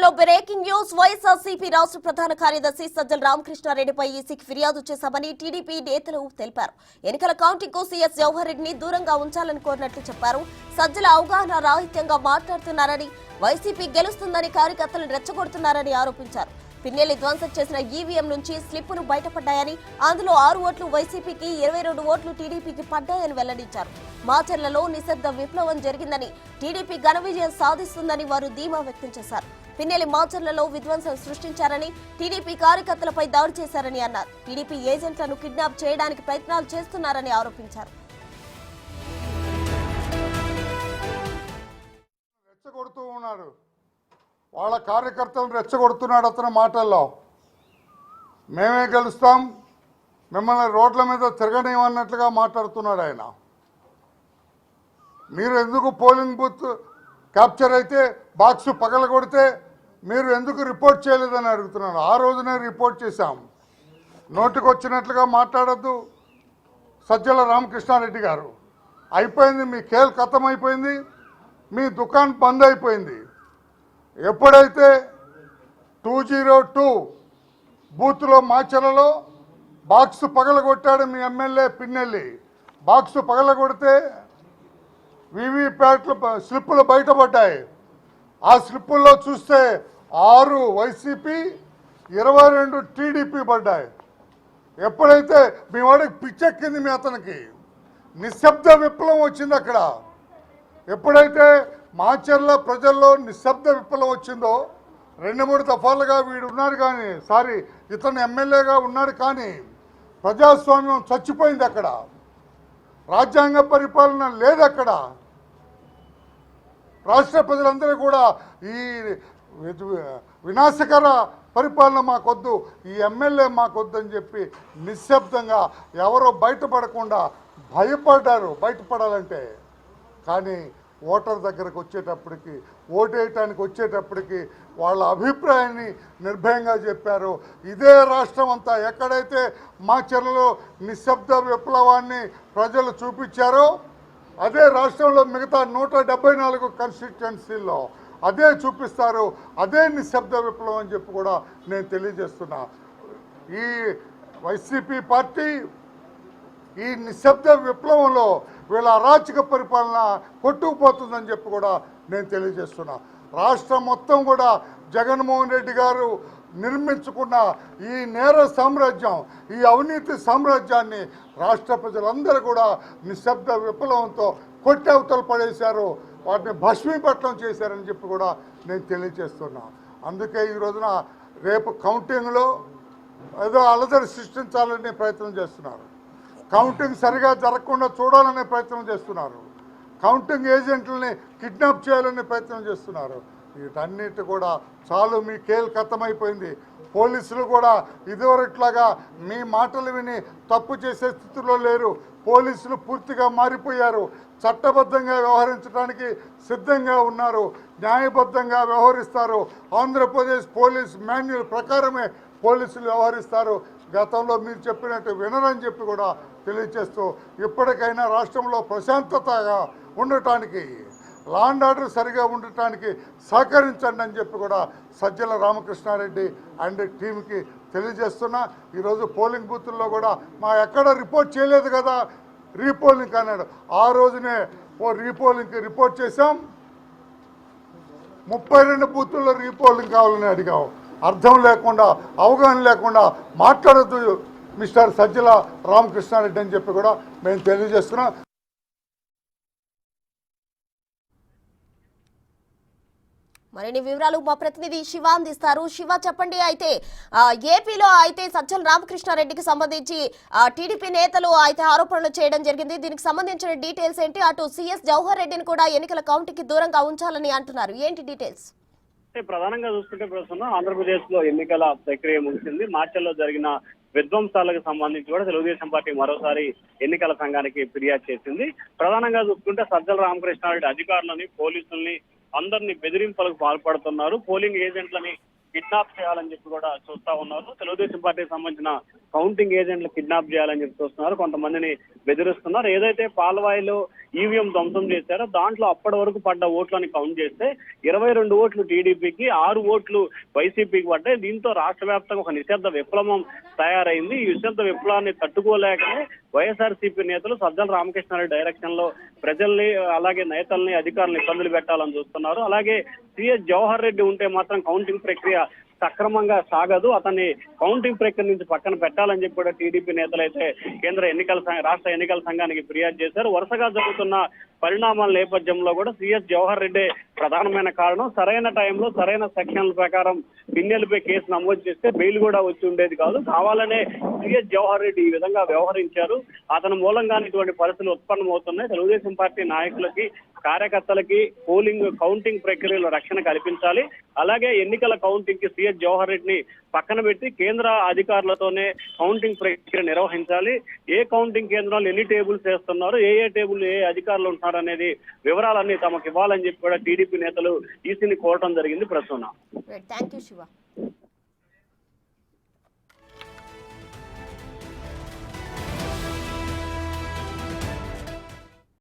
నేపథ్యంలో breaking news YSRCP రాష్ట్ర ప్రధాన కార్యదర్శి సజ్జల రామకృష్ణారెడ్డిపై ఈసీకి ఫిర్యాదు చేశామని టీడీపీ నేతలు తెలిపారు. ఎన్నికల కౌంటింగ్ కు సీఎస్ జవహర్ రెడ్డిని దూరంగా ఉంచాలని కోరినట్లు చెప్పారు. సజ్జల అవగాహన రాహిత్యంగా మాట్లాడుతున్నారని, వైసీపీ గెలుస్తుందని కార్యకర్తలను రెచ్చగొడుతున్నారని ఆరోపించారు. పిన్నెల్లి ధ్వంసం చేసిన ఈవీఎం నుంచి స్లిప్పులు బయటపడ్డాయని, అందులో 6 ఓట్లు వైసీపీకి, 22 ఓట్లు టీడీపీకి పడ్డాయని వెల్లడించారు. మాచర్లలో నిశ్శబ్ద విప్లవం జరిగిందని, టీడీపీ ఘన విజయం సాధిస్తుందని వారు ధీమా వ్యక్తం చేశారు. పిన్నెల్లి మాచర్లలో విధ్వంసం సృష్టించారని, టీడీపీ కార్యకర్తలపై దాడి చేశారని అన్నారు. టీడీపీ ఏజెంట్లను కిడ్నాప్ చేయడానికి ప్రయత్నాలు చేస్తున్నారని ఆరోపించారు. వాళ్ళ కార్యకర్తలను రెచ్చగొడుతున్నాడు అతని మాటల్లో. మేమే గెలుస్తాం, మిమ్మల్ని రోడ్ల మీద తిరగనివన్నట్లుగా మాట్లాడుతున్నాడు ఆయన. మీరు ఎందుకు పోలింగ్ బూత్ క్యాప్చర్ అయితే బాక్స్ పగలగొడితే మీరు ఎందుకు రిపోర్ట్ చేయలేదని అడుగుతున్నాను. ఆ రోజునే రిపోర్ట్ చేశాం. నోటికొచ్చినట్లుగా మాట్లాడద్దు సజ్జల రామకృష్ణారెడ్డి గారు. అయిపోయింది, మీ ఖేల్ ఖతం అయిపోయింది, మీ దుకాణం బంద్ అయిపోయింది. ఎప్పుడైతే 202 బూత్లో మాచర్లలో బాక్స్ పగలగొట్టాడు మీ ఎమ్మెల్యే పిన్నెల్లి, బాక్స్ పగలగొడితే వీవీప్యాట్లు స్లిప్పులు బయటపడ్డాయి. ఆ స్లిప్పుల్లో చూస్తే 6 వైసీపీ, 22 టీడీపీ పడ్డాయి. ఎప్పుడైతే మీ వాడికి పిచ్చెక్కింది, మీ అతనికి నిశ్శబ్ద విప్లవం వచ్చింది అక్కడ. ఎప్పుడైతే మాచర్ల ప్రజల్లో నిశ్శబ్ద విప్లవం వచ్చిందో, 2-3 దఫాలుగా వీడు ఉన్నారు కానీ, ఇతను ఎమ్మెల్యేగా ఉన్నాడు కానీ ప్రజాస్వామ్యం చచ్చిపోయింది అక్కడ. రాజ్యాంగ పరిపాలన లేదు అక్కడ. రాష్ట్ర ప్రజలందరూ కూడా ఈ వినాశకర పరిపాలన మాకొద్దు, ఈ ఎమ్మెల్యే మాకొద్దు అని చెప్పి నిశ్శబ్దంగా ఎవరో బయటపడకుండా భయపడ్డారు బయటపడాలంటే. కానీ ఓటర్ దగ్గరకు వచ్చేటప్పటికి, ఓటేయటానికి వచ్చేటప్పటికి వాళ్ళ అభిప్రాయాన్ని నిర్భయంగా చెప్పారు. ఇదే రాష్ట్రం అంతా ఎక్కడైతే మాచర్లలో నిశ్శబ్ద విప్లవాన్ని ప్రజలు చూపించారో, అదే రాష్ట్రంలో మిగతా 174 కాన్స్టిట్యుయెన్సీల్లో అదే చూపిస్తారు. అదే నిశ్శబ్ద విప్లవం అని చెప్పి కూడా నేను తెలియజేస్తున్నా. ఈ వైసీపీ పార్టీ ఈ నిశ్శబ్ద విప్లవంలో వీళ్ళ అరాచక పరిపాలన కొట్టుకుపోతుందని చెప్పి కూడా నేను తెలియజేస్తున్నా. రాష్ట్రం మొత్తం కూడా జగన్మోహన్ రెడ్డి గారు నిర్మించుకున్న ఈ నేర సామ్రాజ్యం, ఈ అవినీతి సామ్రాజ్యాన్ని రాష్ట్ర ప్రజలందరూ కూడా నిశ్శబ్ద విప్లవంతో కొట్టవతలు పడేశారు, వాటిని భస్మీపట్నం చేశారని చెప్పి కూడా నేను తెలియజేస్తున్నా. అందుకే ఈ రోజున రేపు కౌంటింగ్లో ఏదో అలజడి సృష్టించాలనే ప్రయత్నం చేస్తున్నారు. కౌంటింగ్ సరిగా జరగకుండా చూడాలనే ప్రయత్నం చేస్తున్నారు. కౌంటింగ్ ఏజెంట్లని కిడ్నాప్ చేయాలనే ప్రయత్నం చేస్తున్నారు. వీటన్నిటి కూడా చాలు, మీ కేల్ ఖతమైపోయింది. పోలీసులు కూడా ఇదివరట్లాగా మీ మాటలు విని తప్పు చేసే స్థితిలో లేరు. పోలీసులు పూర్తిగా మారిపోయారు. చట్టబద్ధంగా వ్యవహరించడానికి సిద్ధంగా ఉన్నారు, న్యాయబద్ధంగా వ్యవహరిస్తారు. ఆంధ్రప్రదేశ్ పోలీస్ మాన్యువల్ ప్రకారమే పోలీసులు వ్యవహరిస్తారు. గతంలో మీరు చెప్పినట్టు వినరని చెప్పి కూడా తెలియజేస్తూ, ఇప్పటికైనా రాష్ట్రంలో ప్రశాంతతగా ఉండటానికి, లా అండ్ ఆర్డర్ సరిగా ఉండటానికి సహకరించండి అని చెప్పి కూడా సజ్జల రామకృష్ణారెడ్డి అండ్ టీంకి తెలియజేస్తున్నా. ఈరోజు పోలింగ్ బూతుల్లో కూడా మా ఎక్కడ రిపోర్ట్ చేయలేదు కదా, రీపోలింగ్ అన్నాడు. ఆ రోజునే రీపోలింగ్కి రిపోర్ట్ చేశాం. 32 బూతుల్లో రీపోలింగ్ కావాలని అడిగాం. అర్థం లేకుండా, అవగాహన లేకుండా మాట్లాడద్దు మిస్టర్ సజ్జల రామకృష్ణారెడ్డి అని చెప్పి కూడా మేము తెలియజేస్తున్నాం. మరిన్ని వివరాలు మా ప్రతినిధి శివ అందిస్తారు. శివ, చెప్పండి. అయితే ఏపీలో అయితే సజ్జల రామకృష్ణారెడ్డికి సంబంధించి టీడీపీ నేతలు అయితే ఆరోపణలు చేయడం జరిగింది. దీనికి సంబంధించిన డీటెయిల్స్ ఏంటి? అటు సీఎస్ జవహర్ రెడ్డిని కూడా ఎన్నికల కౌంటింగ్కి దూరంగా ఉంచాలని అంటున్నారు. ఏంటి డీటెయిల్స్? ప్రధానంగా చూసుకుంటే ప్రస్తుతం ఆంధ్రప్రదేశ్ లో ఎన్నికల ప్రక్రియ ముగిసింది. మార్చిలో జరిగిన విధ్వంసాలకు సంబంధించి కూడా తెలుగుదేశం పార్టీ మరోసారి ఎన్నికల సంఘానికి ఫిర్యాదు చేసింది. ప్రధానంగా చూసుకుంటే సజ్జల రామకృష్ణారెడ్డి అధికారులని, పోలీసుల్ని అందరినీ బెదిరింపులకు పాల్పడుతున్నారు. పోలింగ్ ఏజెంట్లని కిడ్నాప్ చేయాలని చెప్పి కూడా చూస్తా ఉన్నారు. తెలుగుదేశం పార్టీకి సంబంధించిన కౌంటింగ్ ఏజెంట్లు కిడ్నాప్ చేయాలని చెప్పి చూస్తున్నారు. కొంతమందిని బెదిరిస్తున్నారు. ఏదైతే పాల్వాయిలో ఈవీఎం ధ్వంసం చేశారో దాంట్లో అప్పటి వరకు పడ్డ ఓట్లని కౌంట్ చేస్తే 22 ఓట్లు టీడీపీకి, 6 ఓట్లు వైసీపీకి పడ్డాయి. దీంతో రాష్ట్ర వ్యాప్తంగా ఒక నిశ్శబ్ద విప్లవం తయారైంది. ఈ నిశ్శబ్ద విప్లవాన్ని తట్టుకోలేకనే వైఎస్ఆర్సీపీ నేతలు సజ్జల రామకృష్ణారెడ్డి డైరెక్షన్ లో ప్రజల్ని, అలాగే నేతల్ని, అధికారులను ఇబ్బందులు పెట్టాలని చూస్తున్నారు. అలాగే సిఎస్ జవహర్ రెడ్డి ఉంటే మాత్రం కౌంటింగ్ ప్రక్రియ సక్రమంగా సాగదు, అతన్ని కౌంటింగ్ ప్రక్రియ నుంచి పక్కన పెట్టాలని చెప్పి కూడా టీడీపీ నేతలు అయితే రాష్ట్ర ఎన్నికల సంఘానికి ఫిర్యాదు చేశారు. వరుసగా జరుగుతున్న పరిణామాల నేపథ్యంలో కూడా సిఎస్ జవహర్ రెడ్డి ప్రధానమైన కారణం. సరైన టైంలో సరైన సెక్షన్ల ప్రకారం పిన్నెలపై కేసు నమోదు చేస్తే బెయిల్ కూడా వచ్చి ఉండేది కాదు. కావాలనే సిఎస్ జవహర్ రెడ్డి ఈ విధంగా వ్యవహరించారు. అతని మూలంగానే ఇటువంటి పరిస్థితులు ఉత్పన్నమవుతున్నాయి. తెలుగుదేశం పార్టీ నాయకులకి, కార్యకర్తలకి కౌంటింగ్ ప్రక్రియలో రక్షణ కల్పించాలి. అలాగే ఎన్నికల కౌంటింగ్ కి సిఎస్ జవహర్ రెడ్డిని పక్కన పెట్టి కేంద్ర అధికారులతోనే కౌంటింగ్ ప్రక్రియ నిర్వహించాలి. ఏ కౌంటింగ్ కేంద్రాలు ఎన్ని టేబుల్స్ వేస్తున్నారు, ఏ టేబుల్ ఏ అధికారులు ఉంటున్నారు అనేది వివరాలన్నీ తమకు ఇవ్వాలని చెప్పి కూడా టీడీపీ నేతలు ఈసీని కోరటం జరిగింది. ప్రసన్న. Thank you Shiva.